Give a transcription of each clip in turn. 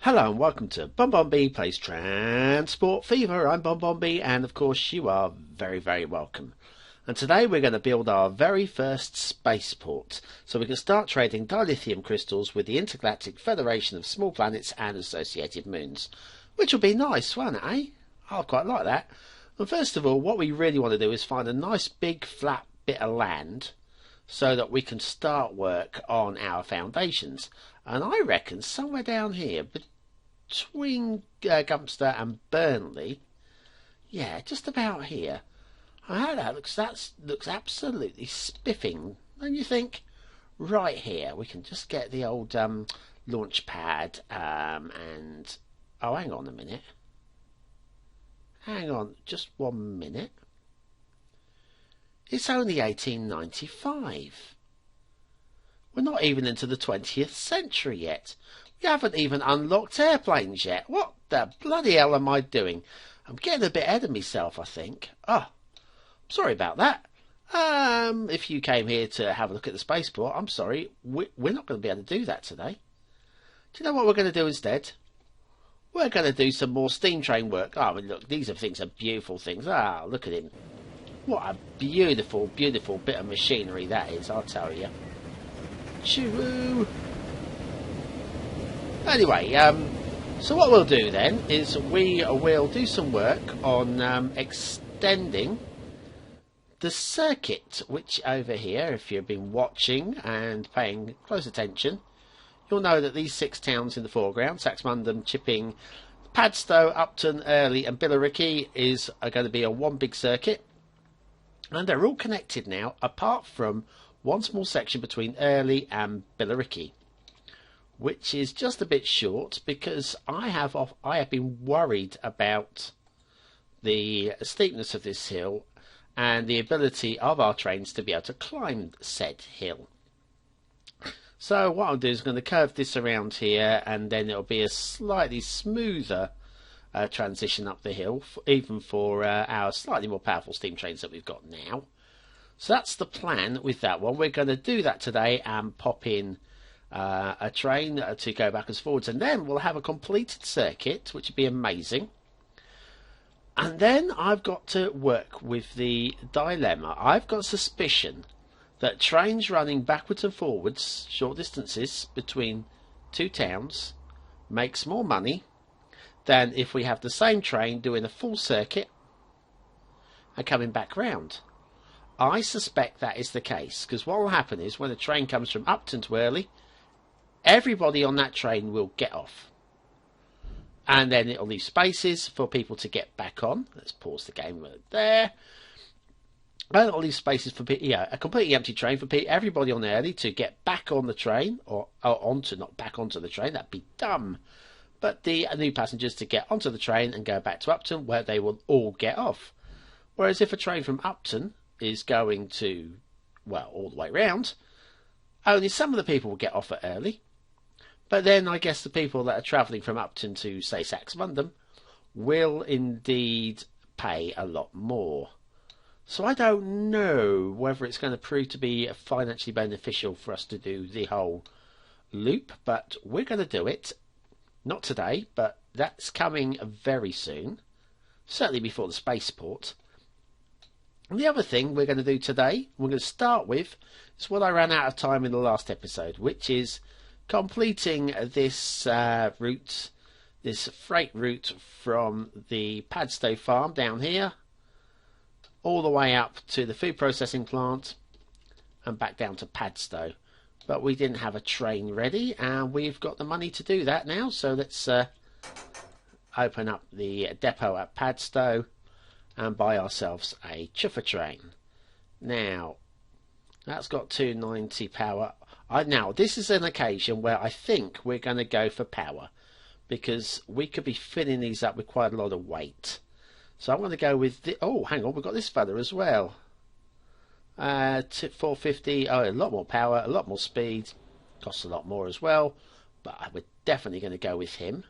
Hello and welcome to BonBonB Plays Transport Fever. I'm BonBonB and of course you are very, very welcome. And today we're going to build our very first spaceport so we can start trading dilithium crystals with the Intergalactic Federation of Small Planets and Associated Moons. Which will be nice, won't it, eh? I'll quite like that. And first of all, what we really want to do is find a nice big flat bit of land so that we can start work on our foundations. And I reckon somewhere down here between Gumpster and Burnley, yeah, just about here. That looks absolutely spiffing. Don't you think? Right here, we can just get the old launch pad and oh, hang on a minute. Hang on, just 1 minute. It's only 1895. We're not even into the 20th century yet. We haven't even unlocked airplanes yet. What the bloody hell am I doing? I'm getting a bit ahead of myself, I think. Oh, sorry about that. If you came here to have a look at the spaceport, I'm sorry. We're not going to be able to do that today. Do you know what we're going to do instead? We're going to do some more steam train work. Oh, I mean, look, these are beautiful things. Ah, look at him. What a beautiful, beautiful bit of machinery that is, I'll tell you. Choo-woo! Anyway, so what we'll do then is we will do some work on extending the circuit, which over here, if you've been watching and paying close attention, you'll know that these 6 towns in the foreground, Saxmundham, Chipping, Padstow, Upton, Early and Billericay are going to be on one big circuit. And they're all connected now, apart from one small section between Early and Billericay, which is just a bit short because I have been worried about the steepness of this hill and the ability of our trains to be able to climb said hill. So what I'll do is I'm going to curve this around here, and then it'll be a slightly smoother transition up the hill, even for our slightly more powerful steam trains that we've got now. So that's the plan with that one. We're going to do that today and pop in a train to go backwards forwards, and then we'll have a completed circuit, which would be amazing. And then I've got to work with the dilemma. I've got suspicion that trains running backwards and forwards short distances between 2 towns makes more money than if we have the same train doing a full circuit and coming back round. I suspect that is the case, because what will happen is when a train comes from Upton to Early, everybody on that train will get off. And then it'll leave spaces for people to get back on. Let's pause the game right there. And it'll leave spaces for a completely empty train for everybody on Early to get back on the train, or not back onto the train, that'd be dumb. But the new passengers to get onto the train and go back to Upton, where they will all get off. Whereas if a train from Upton is going to, well, all the way round, only some of the people will get off at Early. But then I guess the people that are travelling from Upton to, say, Saxmundham will indeed pay a lot more. So I don't know whether it's going to prove to be financially beneficial for us to do the whole loop, but we're going to do it. Not today, but that's coming very soon. Certainly before the spaceport. And the other thing we're going to do today, we're going to start with, is what I ran out of time in the last episode, which is completing this route, this freight route from the Padstow farm down here, all the way up to the food processing plant and back down to Padstow. But we didn't have a train ready, and we've got the money to do that now. So let's open up the depot at Padstow and buy ourselves a chuffer train. Now, that's got 290 power. Now, this is an occasion where I think we're going to go for power, because we could be filling these up with quite a lot of weight. So I'm going to go with the... Oh, hang on, we've got this fella as well. 450, a lot more power, a lot more speed, costs a lot more as well, but we're definitely going to go with him.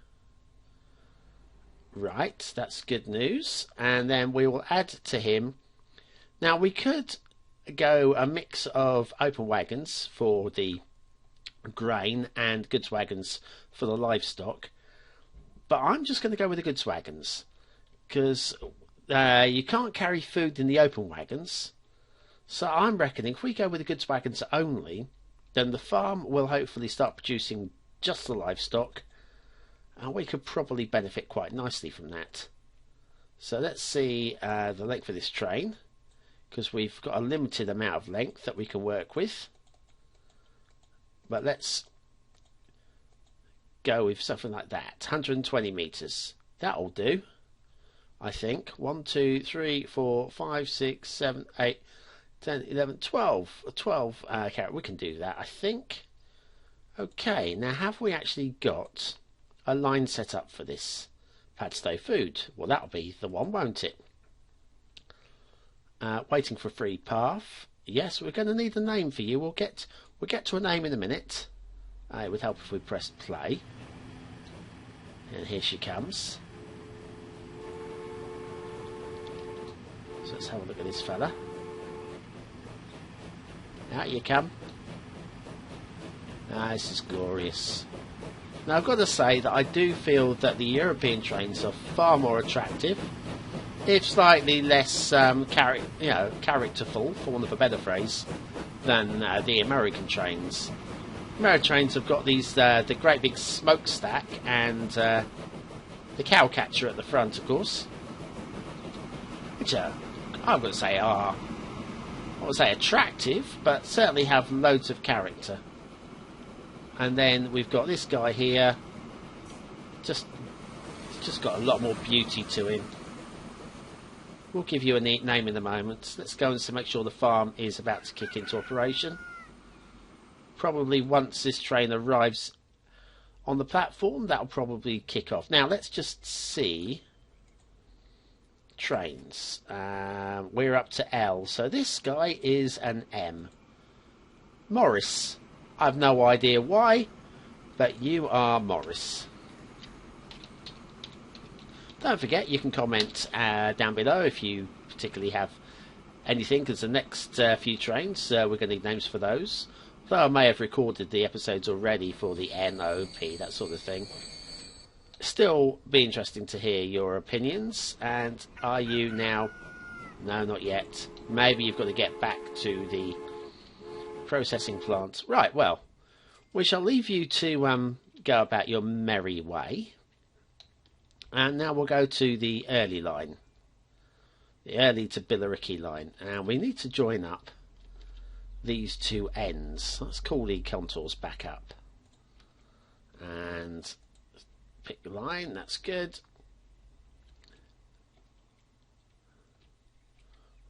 Right, that's good news. And then we will add to him. Now we could go a mix of open wagons for the grain and goods wagons for the livestock. But I'm just going to go with the goods wagons, because you can't carry food in the open wagons. So I'm reckoning if we go with the goods wagons only, then the farm will hopefully start producing just the livestock, and we could probably benefit quite nicely from that. So let's see the length of this train, because we've got a limited amount of length that we can work with. But let's go with something like that. 120 metres. That'll do, I think. 1, 2, 3, 4, 5, 6, 7, 8, 10, 11, 12. 12 carrot. We can do that, I think. Okay, now have we actually got a line set up for this Padstow food? Well, that'll be the one, won't it? Waiting for a free path. Yes, we're going to need a name for you. We'll get to a name in a minute. It would help if we pressed play. And here she comes. So let's have a look at this fella. Out you come. This is glorious. Now I've got to say that I do feel that the European trains are far more attractive, if slightly less characterful, for want of a better phrase, than the American trains. American trains have got these the great big smokestack and the cowcatcher at the front, of course, which I'm going to say are, I would say, attractive, but certainly have loads of character. And then we've got this guy here, just got a lot more beauty to him. We'll give you a neat name in a moment. Let's go and make sure the farm is about to kick into operation. Probably once this train arrives on the platform, that'll probably kick off. Now let's just see trains. We're up to L, so this guy is an M. Morris. I've no idea why, but you are Morris. Don't forget, you can comment down below if you particularly have anything, because the next few trains, we're going to need names for those. Though I may have recorded the episodes already for the NOP, that sort of thing. Still be interesting to hear your opinions. And are you now... No, not yet. Maybe you've got to get back to the processing plant. Right, well, we shall leave you to go about your merry way. And now we'll go to the early line. The early to Billericay line. And we need to join up these two ends. Let's call the contours back up. And pick the line, that's good.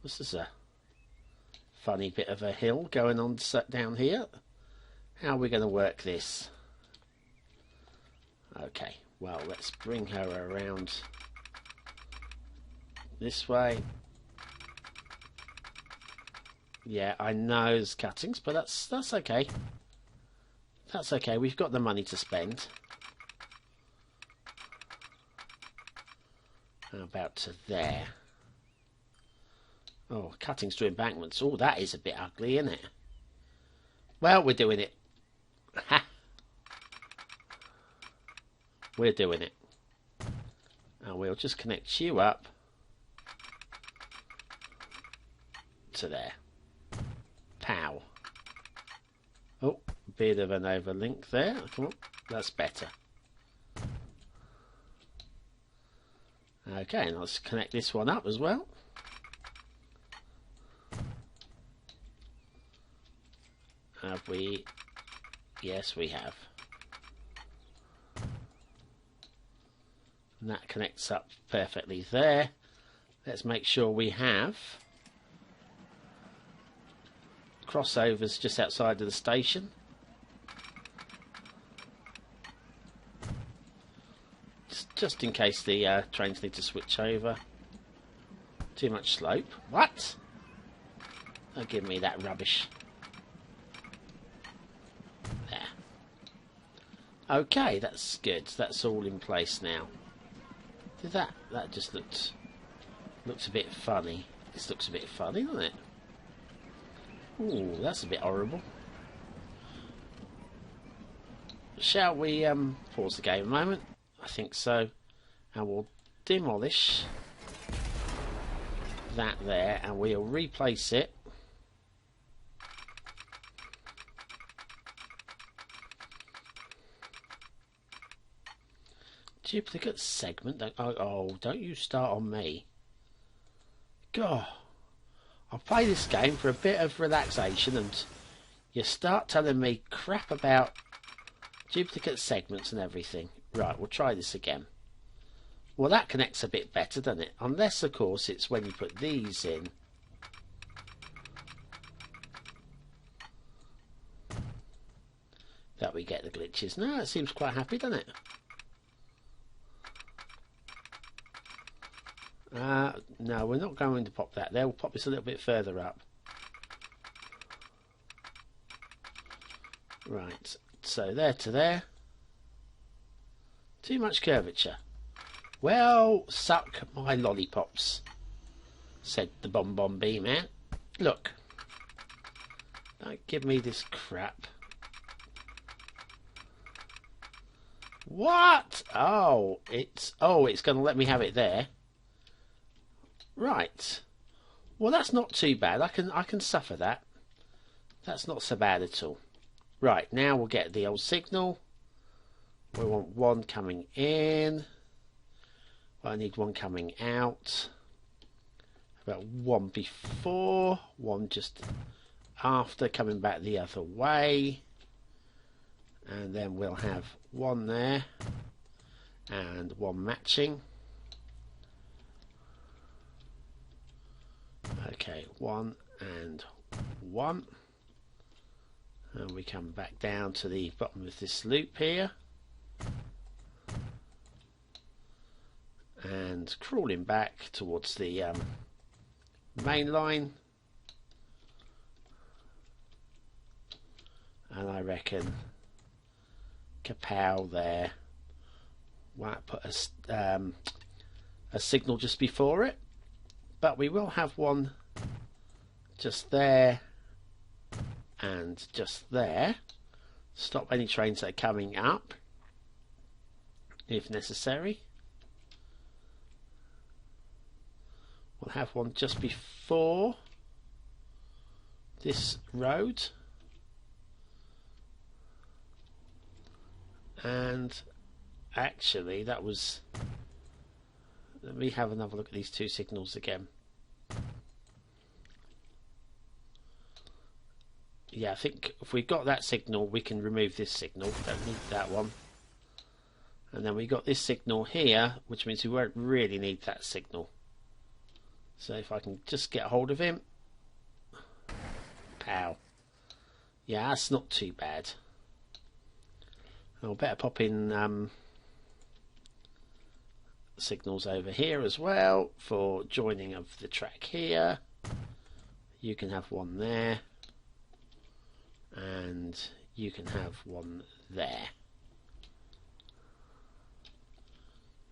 This is a funny bit of a hill going on down here. How are we going to work this? Okay, well, let's bring her around this way. Yeah, I know there's cuttings, but that's okay. That's okay, we've got the money to spend. How about to there? Oh, cuttings to embankments. Oh, that is a bit ugly, isn't it? Well, we're doing it. Ha! We're doing it. And we'll just connect you up to there. Pow. Oh, bit of an overlink there. Come on, that's better. Okay, and let's connect this one up as well. Have we? Yes, we have. And that connects up perfectly there. Let's make sure we have crossovers just outside of the station. Just in case the trains need to switch over. Too much slope. What? Don't give me that rubbish. There. Okay, that's good. That's all in place now. Did that just looks a bit funny. This looks a bit funny, doesn't it? Ooh, that's a bit horrible. Shall we pause the game a moment? I think so. And we'll demolish that there, and we'll replace it. Duplicate segment. Oh, don't you start on me. God, I play this game for a bit of relaxation, and you start telling me crap about duplicate segments and everything. Right, we'll try this again. Well, that connects a bit better, doesn't it? Unless, of course, it's when you put these in. That we get the glitches. No, it seems quite happy, doesn't it? No, we're not going to pop that there. We'll pop this a little bit further up. Right, so there to there. Too much curvature. Well, suck my lollipops, said the BonBonB man. Look, don't give me this crap. What? Oh, it's going to let me have it there. Right. Well, that's not too bad. I can suffer that. That's not so bad at all. Right, now we'll get the old signal. We want one coming in. I need one coming out. About one before, one just after, coming back the other way. And then we'll have one there and one matching. Okay, one and one. And we come back down to the bottom of this loop here. And crawling back towards the main line. And I reckon kapow there. Might put a signal just before it. But we will have one just there and just there. Stop any trains that are coming up if necessary. We'll have one just before this road. And actually that was... Let me have another look at these two signals again. Yeah, I think if we got that signal, we can remove this signal. Don't need that one. And then we got this signal here, which means we won't really need that signal. So if I can just get hold of him. Pow. Yeah, that's not too bad. I'll better pop in signals over here as well for joining of the track here. You can have one there. And you can have one there.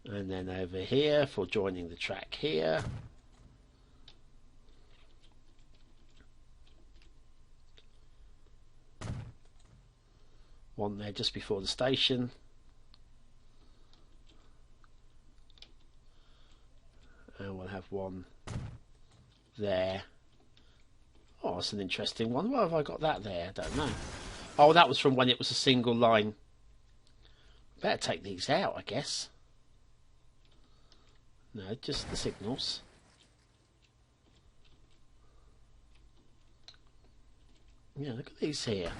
And then over here for joining the track here. One there just before the station. And we'll have one there. Oh, that's an interesting one. Why have I got that there? I don't know. Oh, that was from when it was a single line. Better take these out, I guess. No, just the signals. Yeah, look at these here.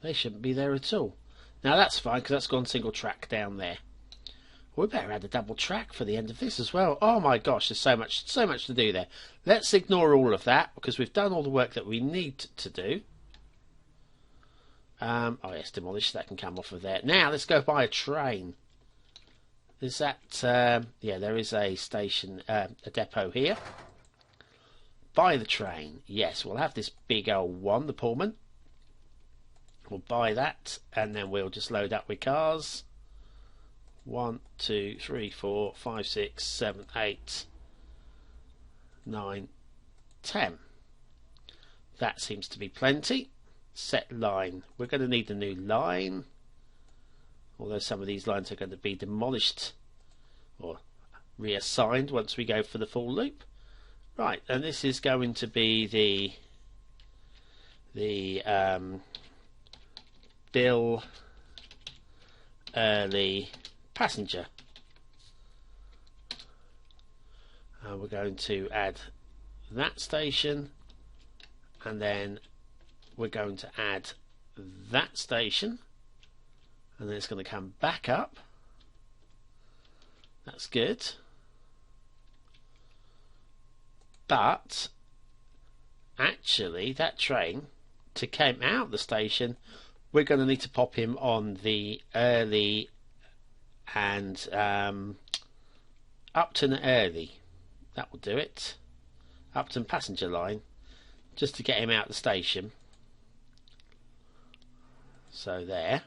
They shouldn't be there at all. Now that's fine because that's gone single track down there. We better add a double track for the end of this as well. Oh my gosh, there's so much to do there. Let's ignore all of that because we've done all the work that we need to do. Oh yes, demolish, that can come off of there. Now let's go buy a train. Is that yeah, there is a station, a depot here. Buy the train. Yes, we'll have this big old one, the Pullman. We'll buy that and then we'll just load up with cars. 1, 2, 3, 4, 5, 6, 7, 8, 9, 10. That seems to be plenty. Set line. We're going to need a new line. although some of these lines are going to be demolished or reassigned once we go for the full loop. Right, and this is going to be the Bill Early passenger. We're going to add that station, and then we're going to add that station, and then it's going to come back up. That's good. But actually that train, to come out of the station, we're going to need to pop him on the Early and Upton Early. That will do it. Upton passenger line, just to get him out of the station. So there.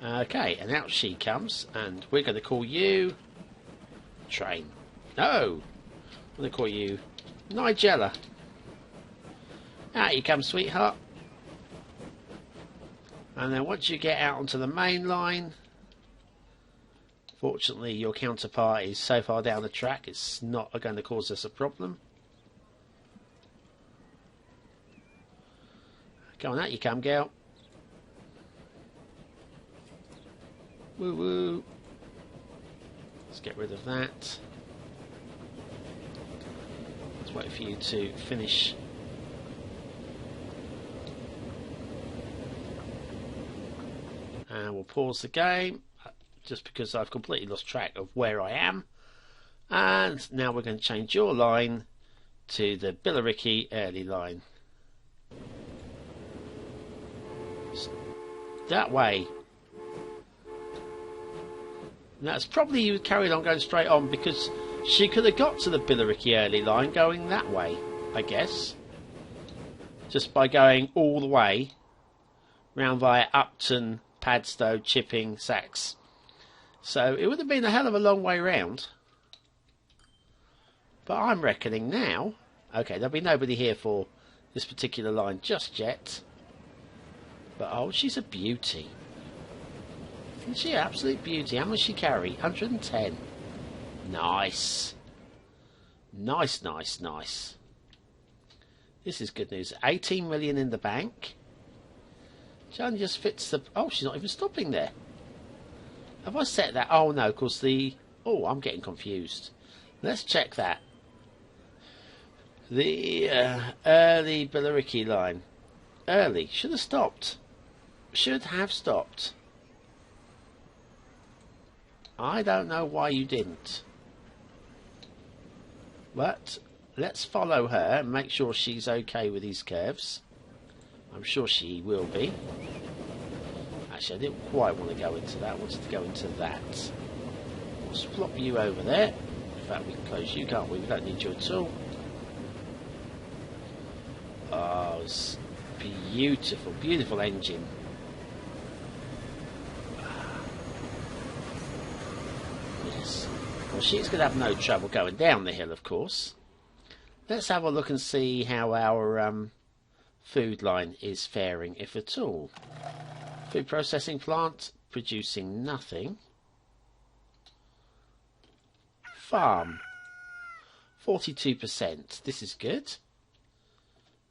Okay, and out she comes, and we're going to call you Train. No, I'm going to call you Nigella. Out you come, sweetheart. And then once you get out onto the main line, fortunately your counterpart is so far down the track it's not going to cause us a problem. Go on, out you come, girl. Woo woo. Let's get rid of that. Let's wait for you to finish. And we'll pause the game just because I've completely lost track of where I am. And now we're going to change your line to the Billericay Early line. That way. That's probably you carried on going straight on because she could have got to the Billericay Early line going that way, I guess. Just by going all the way round via Upton, Padstow, Chipping, Saxe. So it would have been a hell of a long way round. But I'm reckoning now, okay, there'll be nobody here for this particular line just yet. But oh, she's a beauty. Isn't she an absolute beauty? How much she carry? 110. Nice. Nice, nice, nice. This is good news. 18 million in the bank. She only just fits the... Oh, she's not even stopping there. Have I set that? Oh, no, because the... Oh, I'm getting confused. Let's check that. The Early Billericay line. Early. Should have stopped. Should have stopped. I don't know why you didn't. But let's follow her and make sure she's okay with these curves. I'm sure she will be. Actually, I didn't quite want to go into that. I wanted to go into that. Let's flop you over there. In fact, we can close you, can't we? We don't need you at all. Oh, it's beautiful, beautiful engine. Yes. Well, she's going to have no trouble going down the hill, of course. Let's have a look and see how our food line is faring, if at all. Food processing plant, producing nothing. Farm, 42%. This is good.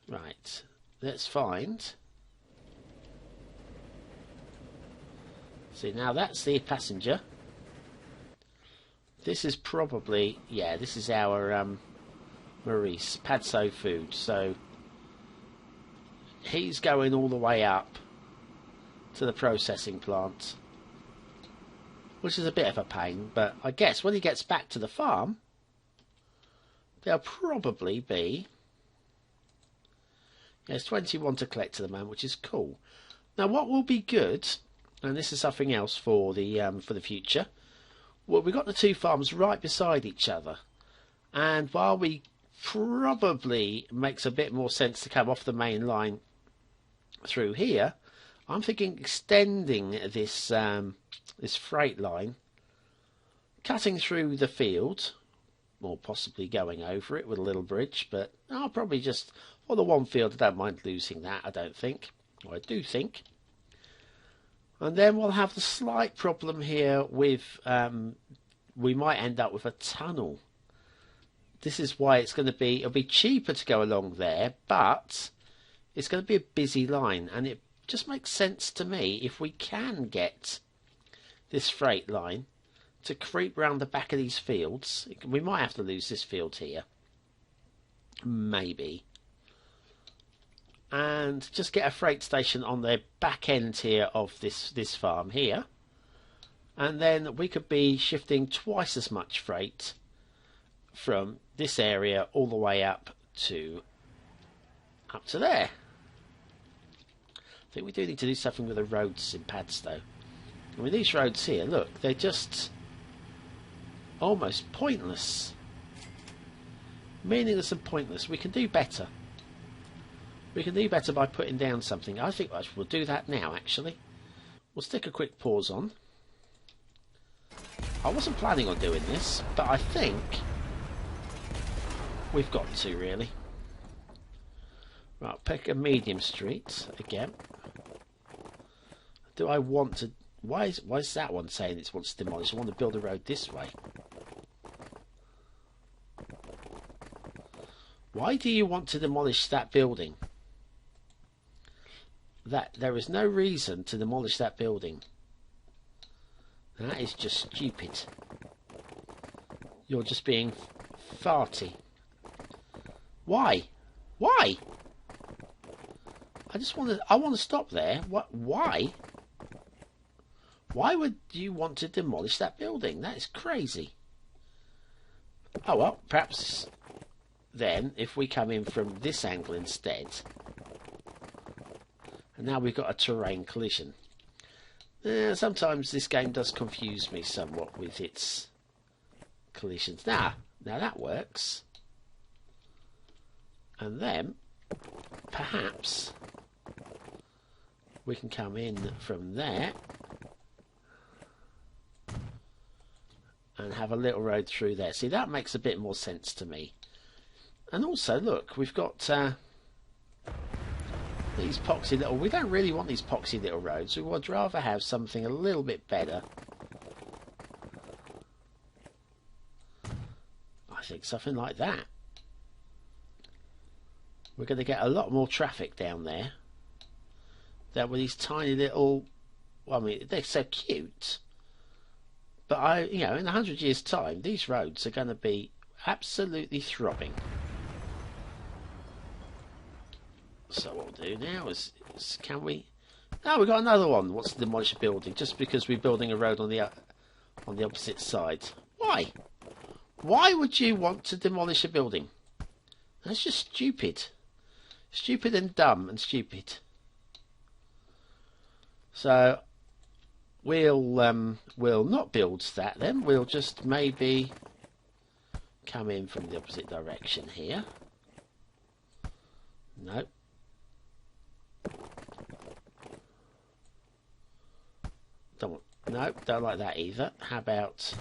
Right, let's find. See, now that's the passenger. This is probably, yeah, this is our Maurice, Padstow Food. So he's going all the way up to the processing plant, which is a bit of a pain, but I guess when he gets back to the farm, there'll probably be, there's 21 to collect to the moment, which is cool. Now what will be good, and this is something else for the future, well, we've got the two farms right beside each other, and while we probably makes a bit more sense to come off the main line through here, I'm thinking extending this this freight line, cutting through the field, or possibly going over it with a little bridge, but I'll probably just, for the one field, I don't mind losing that, I don't think. Or I do think. And then we'll have the slight problem here with, we might end up with a tunnel. This is why it'll be cheaper to go along there, but it's going to be a busy line, and it just makes sense to me if we can get this freight line to creep round the back of these fields. We might have to lose this field here, maybe, and just get a freight station on the back end here of this farm here, and then we could be shifting twice as much freight from this area all the way up to there. I think we do need to do something with the roads in Padstow. I mean, these roads here, look, they're just almost pointless. Meaningless and pointless. We can do better. We can do better by putting down something. I think we'll do that now, actually. We'll stick a quick pause on. I wasn't planning on doing this, but I think we've got to, really. Right, pick a medium street again. Do I want to... Why is that one saying it wants to demolish? I want to build a road this way. Why do you want to demolish that building? There is no reason to demolish that building. That is just stupid. You're just being farty. Why? Why? I want to stop there. What? Why? Why would you want to demolish that building? That is crazy. Oh well, perhaps then if we come in from this angle instead. And now we've got a terrain collision. Sometimes this game does confuse me somewhat with its collisions. Now that works. And then perhaps we can come in from there and have a little road through there. See, that makes a bit more sense to me. And also, look, we've got these poxy little... We don't really want these poxy little roads. We would rather have something a little bit better. I think something like that. We're going to get a lot more traffic down there. That with these tiny little... Well, I mean, they're so cute. But in 100 years' time, these roads are going to be absolutely throbbing. So what we'll do now is can we... Now we've got another one that wants to demolish a building just because we're building a road on the opposite side. Why? Why would you want to demolish a building? That's just stupid. Stupid and dumb and stupid. So we'll not build that then. We'll just maybe come in from the opposite direction here. Nope. Don't like that either. How about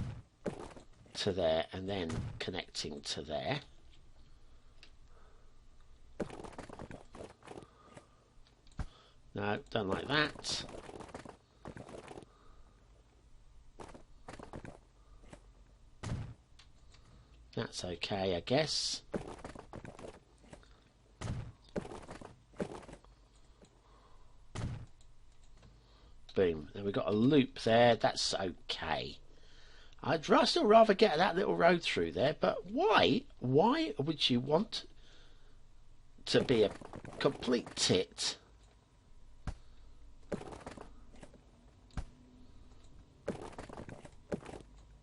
to there and then connecting to there? No, don't like that. That's okay, I guess. Boom. Then we've got a loop there. That's okay. I'd still rather get that little road through there, but why? Why would you want to be a complete tit?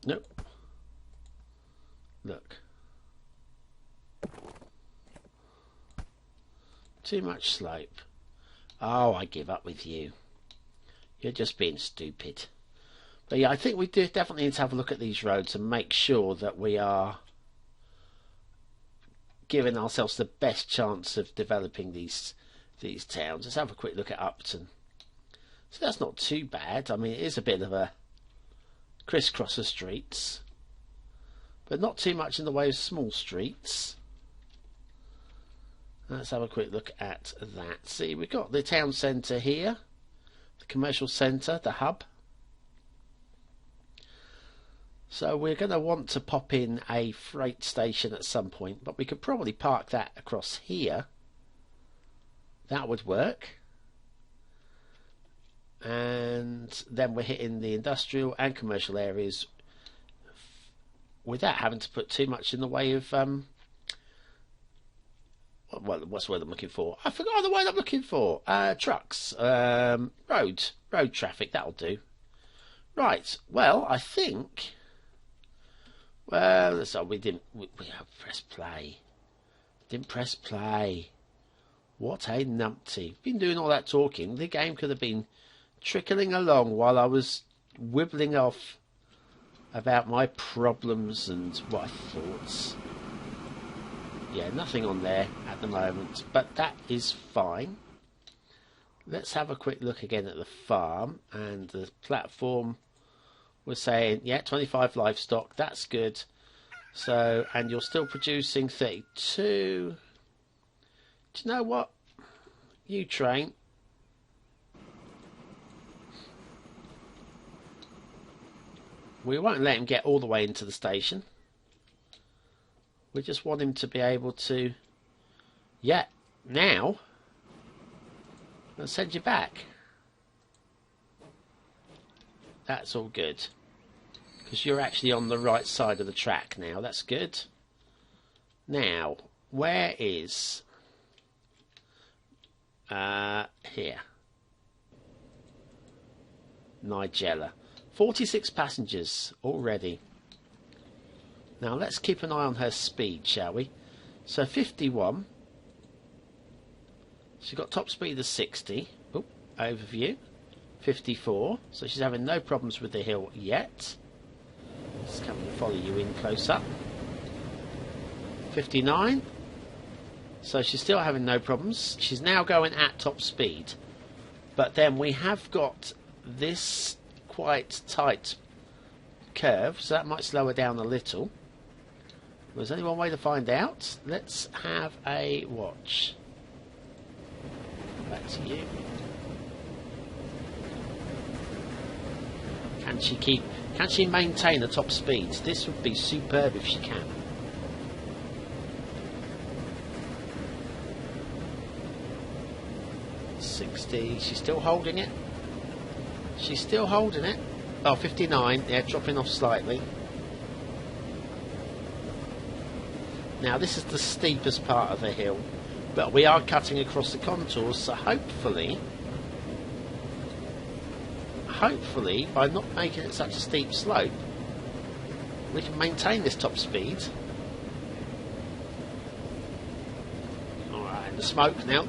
Nope. Look. Too much slope. Oh, I give up with you. You're just being stupid. But yeah, I think we do definitely need to have a look at these roads and make sure that we are giving ourselves the best chance of developing these towns. Let's have a quick look at Upton. So that's not too bad. I mean, it is a bit of a crisscross of streets. but not too much in the way of small streets. Let's have a quick look at that. See, we've got the town centre here, the commercial centre, the hub. So we're going to want to pop in a freight station at some point, but we could probably park that across here. That would work. And then we're hitting the industrial and commercial areas without having to put too much in the way of well, what's the word I'm looking for? I forgot the word I'm looking for. Trucks, road traffic. That'll do. Right. Well, I think. Well, so we have pressed play. Didn't press play. What a numpty! Been doing all that talking. The game could have been trickling along while I was wibbling off about my problems and what I thought. Yeah, nothing on there at the moment, but that is fine. Let's have a quick look again at the farm and the platform. We're saying, yeah, 25 livestock, that's good. So, and you're still producing 32. Do you know what? You train. We won't let him get all the way into the station. We just want him to be able to, yeah, now, let's send you back. That's all good. Because you're actually on the right side of the track now. That's good. Now, where is, here. Nigella. 46 passengers already. Now let's keep an eye on her speed, shall we? So 51. She's got top speed of 60. Oh, overview. 54. So she's having no problems with the hill yet. Let's come and follow you in close up. 59. So she's still having no problems. She's now going at top speed. But then we have got this quite tight curve, so that might slow her down a little. There's only one way to find out. Let's have a watch. Back to you. Can she maintain the top speeds? This would be superb if she can. .60, she's still holding it. She's still holding it. Oh, 59, yeah, dropping off slightly. Now this is the steepest part of the hill, but we are cutting across the contours, so hopefully by not making it such a steep slope, we can maintain this top speed. Alright, the smoke now.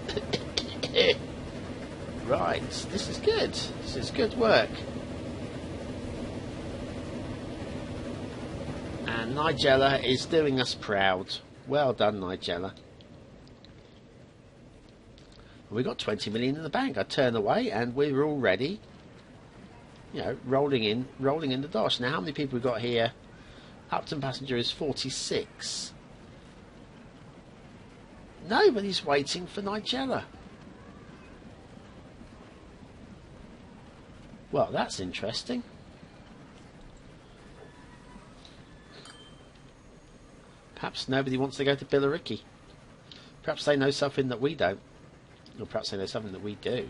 Right, this is good. This is good work. And Nigella is doing us proud. Well done, Nigella. We got 20 million in the bank. I turn away and we're already, you know, rolling in the dosh. Now, how many people we've got here? Upton passenger is 46. Nobody's waiting for Nigella. Well, that's interesting. Perhaps nobody wants to go to Billericay. Perhaps they know something that we don't. Or perhaps they know something that we do.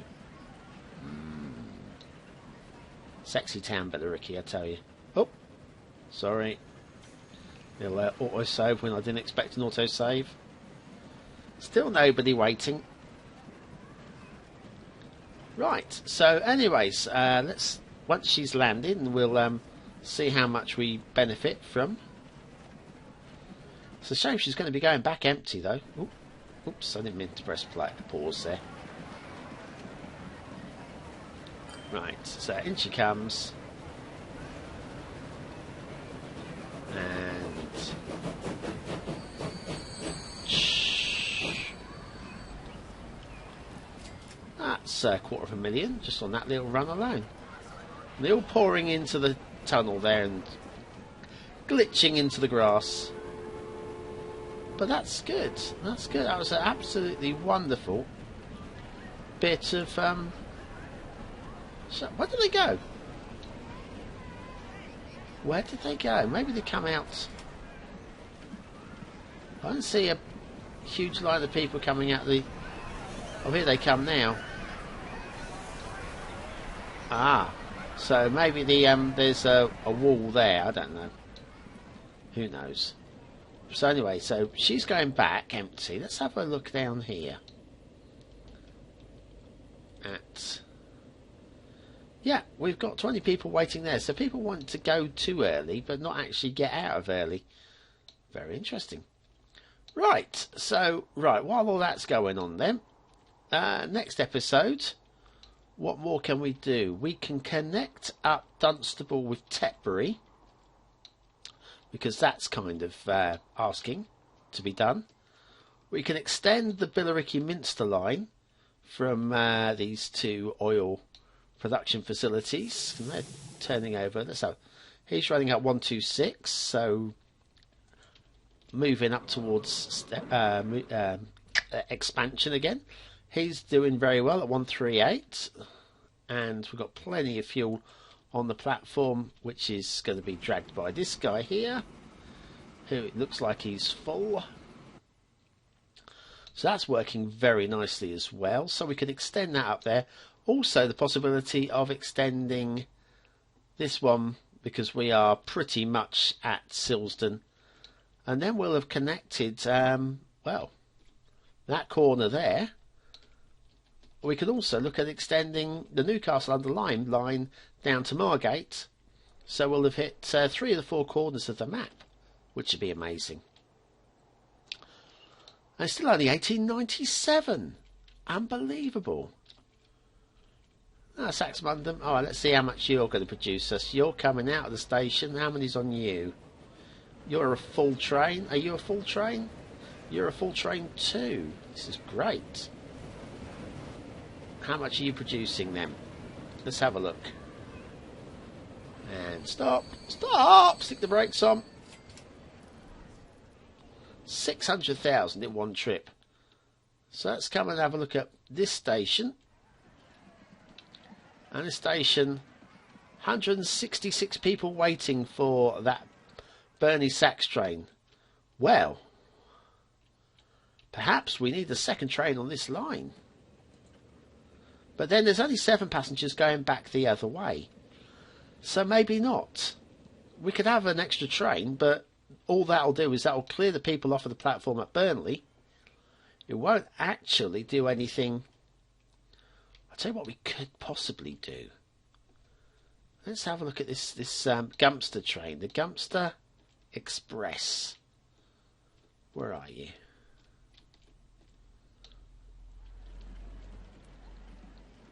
Sexy town, Billericay, I tell you. Oh, sorry. Little auto-save when I didn't expect an auto-save. Still nobody waiting. Right, so anyways, let's, once she's landed, we'll see how much we benefit from. It's a shame she's going to be going back empty though. Oops, I didn't mean to press play. Pause there. Right, so in she comes. And that's $250,000 just on that little run alone. And they're all pouring into the tunnel there, and glitching into the grass. But that's good. That's good. That was an absolutely wonderful bit of... So, where did they go? Where did they go? Maybe they come out... I don't see a huge line of people coming out the... Oh, here they come now. Ah, so maybe there's a wall there. I don't know. Who knows? So anyway, so she's going back empty. Let's have a look down here. Yeah, we've got 20 people waiting there. So people want to go too early, but not actually get out of early. Very interesting. Right, so, while all that's going on then, next episode, what more can we do? We can connect up Dunstable with Tetbury, because that's kind of asking to be done. We can extend the Billericay Minster line from these two oil production facilities. And they're turning over. So he's running at 126, so moving up towards expansion again. He's doing very well at 138, and we've got plenty of fuel on the platform, which is going to be dragged by this guy here, who it looks like he's full. So that's working very nicely as well. So we can extend that up there. Also the possibility of extending this one, because we are pretty much at Silsden. And then we'll have connected, well, that corner there. We could also look at extending the Newcastle-under-Lyme line down to Margate. So we'll have hit 3 of the 4 corners of the map, which would be amazing. And it's still only 1897. Unbelievable. Saxmundham. All right, let's see how much you're going to produce us. You're coming out of the station. How many's on you? You're a full train. Are you a full train? You're a full train too. This is great. How much are you producing then? Let's have a look. And stop. Stop! Stick the brakes on. 600,000 in one trip. So let's come and have a look at this station. And this station, 166 people waiting for that Burnley Sax train. Well, perhaps we need a second train on this line. But then there's only 7 passengers going back the other way. So maybe not. We could have an extra train, but all that'll do is that'll clear the people off of the platform at Burnley. It won't actually do anything. I'll tell you what we could possibly do. Let's have a look at this Gumpster train, the Gumpster Express. Where are you?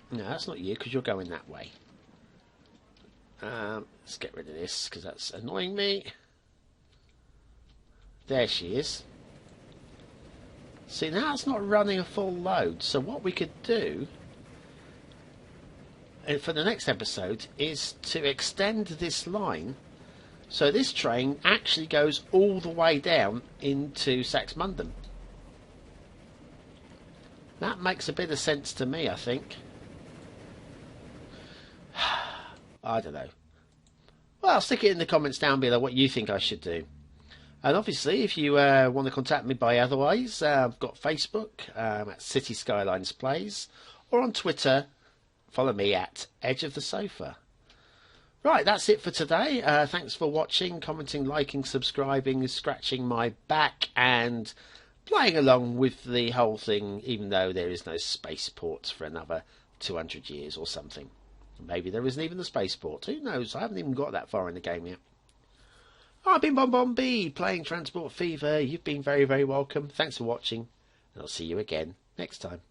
No, that's not you, because you're going that way. Let's get rid of this, because that's annoying me. There she is. See, now it's not running a full load. So what we could do for the next episode is to extend this line, so this train actually goes all the way down into Saxmundham. That makes a bit of sense to me, I think. I don't know. Well, stick it in the comments down below what you think I should do. And obviously, if you want to contact me by otherwise, I've got Facebook at City Skylines Plays, or on Twitter, follow me at Edge of the Sofa. Right, that's it for today. Thanks for watching, commenting, liking, subscribing, scratching my back, and playing along with the whole thing, even though there is no spaceport for another 200 years or something. Maybe there isn't even a spaceport. Who knows? I haven't even got that far in the game yet. I've been BonBonB, playing Transport Fever. You've been very, very welcome. Thanks for watching, and I'll see you again next time.